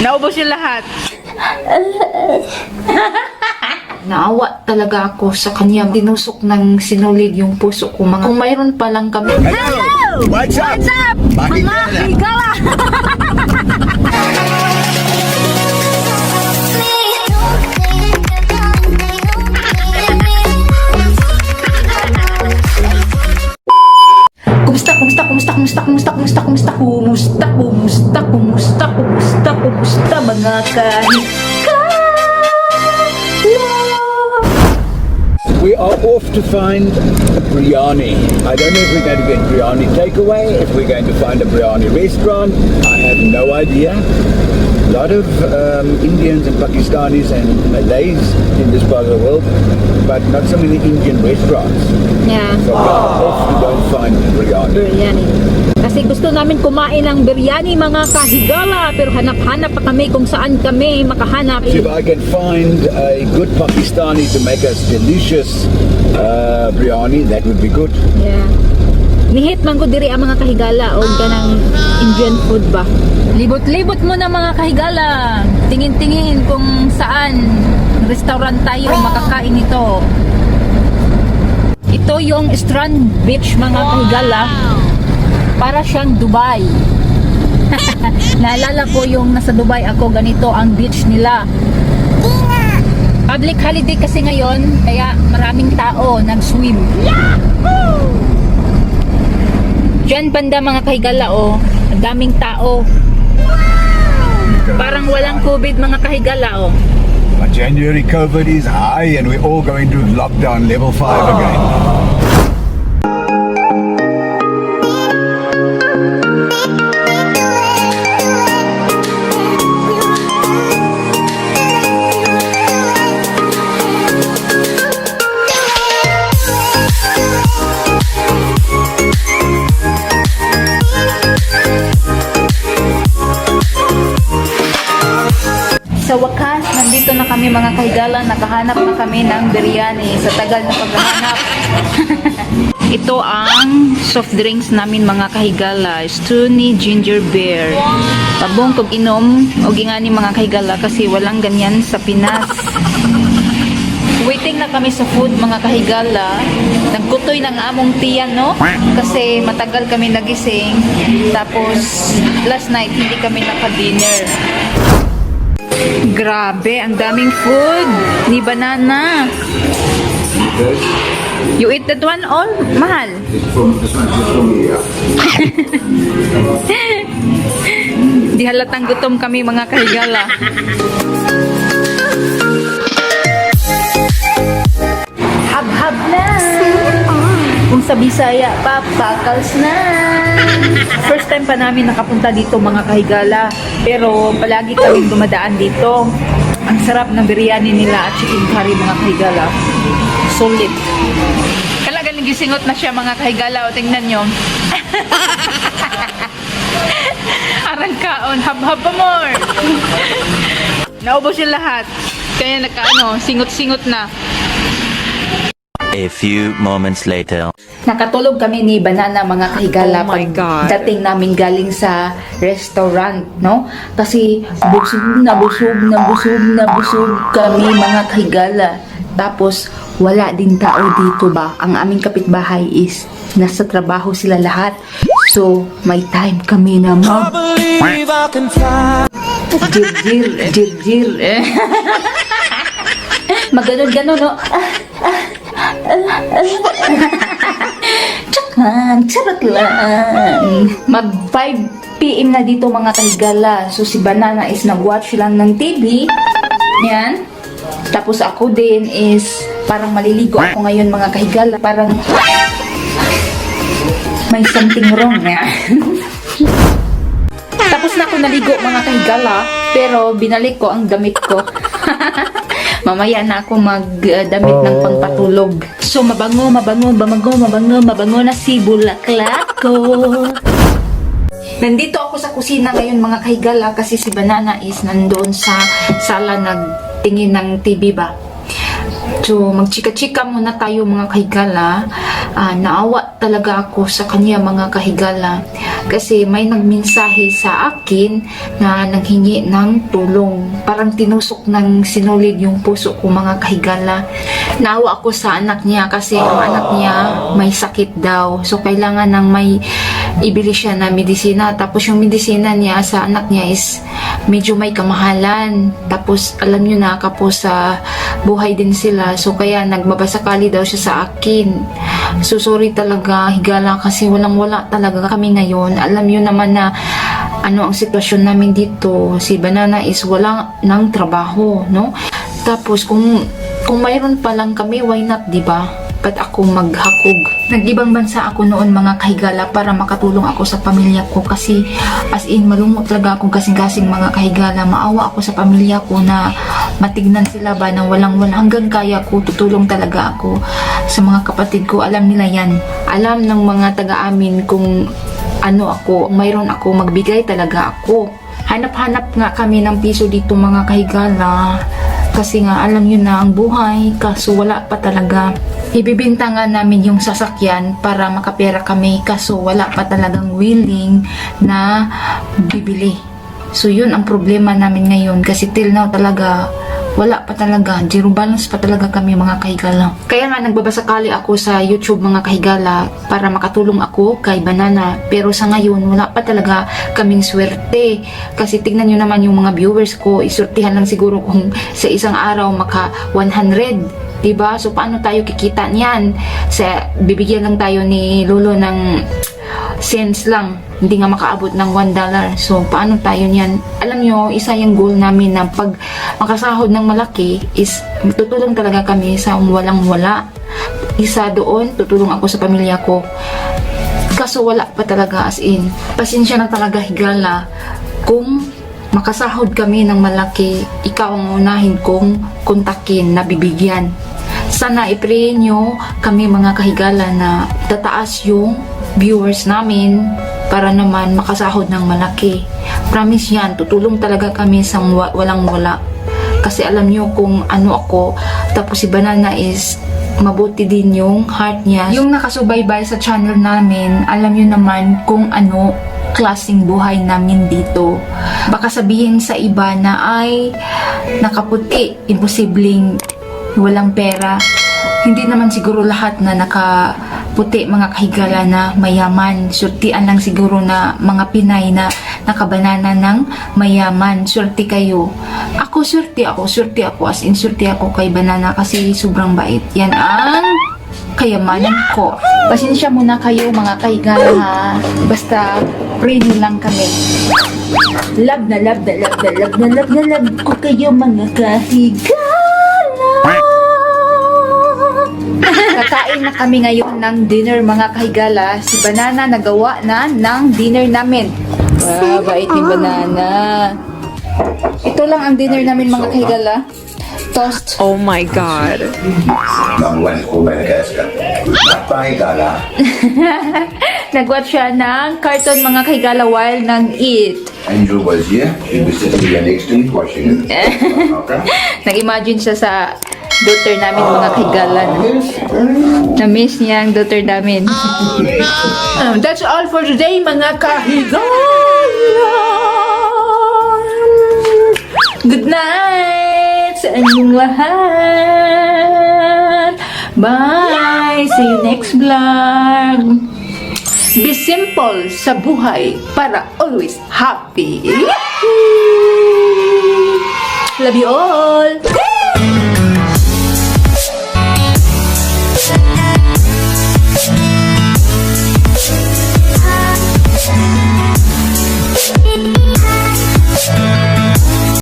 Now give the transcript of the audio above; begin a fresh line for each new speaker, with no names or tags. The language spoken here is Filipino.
Naubos yung lahat. Naawa talaga ako sa kanya. Tinusok ng sinulid yung puso ko. Kung mayroon pa lang kami.
Hello! What's up? Mga higala!
Kumusta mga
We are off to find biryani. I don't know if we're going to get biryani takeaway, if we're going to find a biryani restaurant. I have no idea. A lot of Indians and Pakistanis and Malays in this part of the world, but not so many Indian restaurants.
Yeah.
So we are off to go and find biryani.
Biryani. Kasi gusto namin kumain ng biryani mga kahigala, pero hanap-hanap pa kami kung saan kami makahanap.
So if I can find a good Pakistani to make us delicious biryani, that would be good.
Yeah. Nihit man ko diri ang mga kahigala o ganang Indian food ba. Libot-libot mo na mga kahigala. Tingin-tingin kung saan restaurant tayo makakain ito. Ito yung Strand Beach mga kahigala. Para siyang Dubai. Naalala ko yung nasa Dubai ako, ganito ang beach nila. Public holiday kasi ngayon, kaya maraming tao nag-swim. Diyan banda mga kahigala oh, ang daming tao. Parang walang COVID mga kahigala oh.
But January COVID is high and we're all going to lockdown level 5 again.
Sa wakas, nandito na kami mga kahigala, nakahanap na kami ng biryani sa tagal na paghahanap. Ito ang soft drinks namin mga kahigala, Stony Ginger Beer. Tabong kog inom, o gingani mga kahigala kasi walang ganyan sa Pinas. Waiting na kami sa food mga kahigala. Nagkutoy ng among tiyan no? Kasi matagal kami nagising. Tapos last night hindi kami naka-dinner. Grabe, ang daming food. Ni banana. You eat that one all? Mahal. Di halatang gutom kami mga kahigala. Hab-hab na. Kung sa Bisaya pa, pakals na. First time pa namin nakapunta dito mga kahigala. Pero palagi kaming dumadaan dito. Ang sarap ng biryani nila at chicken curry mga kahigala. Solid. Kalagang gisingot na siya mga kahigala. O tingnan nyo. Arang kaon. Hab-hab pa more. Naubos yung lahat. Kaya singot-singot na.
A few moments later.
Nakatulog kami ni Banana mga kahigala dating namin galing sa restaurant, no? Kasi busog kami mga kahigala. Tapos wala din tao dito ba? Ang aming kapitbahay is nasa trabaho sila lahat. So may time kami na Jir. Maganon-ganon, no? Charot lang. Mag 5 PM na dito mga kahigala. So si Banana is nag-watch lang ng TV. Yan. Tapos ako din is parang maliligo ako ngayon mga kahigala. Parang may something wrong na. Tapos na ako naligo mga kahigala. Pero binalik ko ang damit ko. Mamaya na ako magdamit ng pangpatulog. So mabango na si bulaklak ko. Nandito ako sa kusina ngayon mga kahigala kasi si Banana is nandoon sa sala nagtingin ng TV ba. So magchika-chika muna tayo mga kahigala. naawa talaga ako sa kanya mga kahigala kasi may nagmensahe sa akin na nanghingi ng tulong. Parang tinusok ng sinulid yung puso ko mga kahigala. Naawa ako sa anak niya kasi ang anak niya may sakit daw. So kailangan ng may ibili siya na medisina. Tapos yung medisina niya sa anak niya is medyo may kamahalan. Tapos alam nyo na kapos sa buhay din sila. So kaya nagbabasakali daw siya sa akin. So sorry talaga higala kasi walang-wala talaga kami ngayon. Alam nyo naman na ano ang sitwasyon namin dito. Si Banana is wala ng trabaho, no? Tapos kung mayroon pa lang kami, why not, di ba? Ba't ako maghakog? Nag-ibang bansa ako noon mga kahigala para makatulong ako sa pamilya ko kasi as in malungkot talaga akong kasing-kasing mga kahigala. Maawa ako sa pamilya ko na matignan sila ba na walang-wala. Hanggang kaya ko, tutulong talaga ako sa mga kapatid ko. Alam nila yan. Alam ng mga taga-amin kung ano ako, mayroon ako, magbigay talaga ako. Hanap-hanap nga kami ng piso dito mga kahigala. Kasi nga alam nyo na ang buhay, kaso wala pa talaga. Ibibinta nga namin yung sasakyan para makapera kami, kaso wala pa talagang willing na bibili. So yun ang problema namin ngayon kasi till now talaga wala pa talaga, zero balance pa talaga kami mga kahigala. Kaya nga nagbabasakali ako sa YouTube mga kahigala para makatulong ako kay Banana. Pero sa ngayon wala pa talaga kaming swerte. Kasi tignan nyo naman yung mga viewers ko, isurtihan lang siguro kung sa isang araw maka 100. Diba? So paano tayo kikita niyan? Bibigyan lang tayo ni Lolo ng cents lang, hindi nga makaabot ng $1. So paano tayo niyan? Alam nyo, isa yung goal namin na pag makasahod ng malaki is tutulong talaga kami sa walang-wala. Isa doon, tutulong ako sa pamilya ko. Kaso wala pa talaga, as in. Pasensya na talaga higala. Kung makasahod kami ng malaki, ikaw ang unahin kong kontakin na bibigyan. Sana i-pray nyo kami mga kahigala na tataas yung viewers namin para naman makasahod ng malaki. Promise yan, tutulong talaga kami sa walang-wala. Kasi alam nyo kung ano ako, tapos si Banana is mabuti din yung heart niya. Yung nakasubaybay sa channel namin, alam nyo naman kung ano klaseng buhay namin dito. Baka sabihin sa iba na ay nakaputi, imposibleng walang pera. Hindi naman siguro lahat na nakaputi mga kahigala na mayaman. Surtian lang siguro na mga Pinay na nakabanana ng mayaman. Surti kayo. Ako surti ako as in surti ako kay Banana kasi sobrang bait. Yan ang kayamanan ko. Pasensya muna kayo mga kahigala ha. Basta pray nyo lang kami. Love na love na love na love na love na love ko kayo mga kahigala. Kakain na kami ngayon ng dinner mga kahigala. Si Banana nagawa na ng dinner namin. Bait ni Banana. Ito lang ang dinner namin mga kahigala. Toast.
Oh my God.
Nag-watch siya ng cartoon mga kahigala while nag-eat.
Andrew was here. He was sitting here next to me watching it. Okay.
Nag-imagine siya sa daughter namin mga kahigala. Na-miss niya ang daughter namin. That's all for today mga kahigala. Good night sa inyong lahat. Bye! See you next vlog. Be simple sa buhay para always happy. Love you all!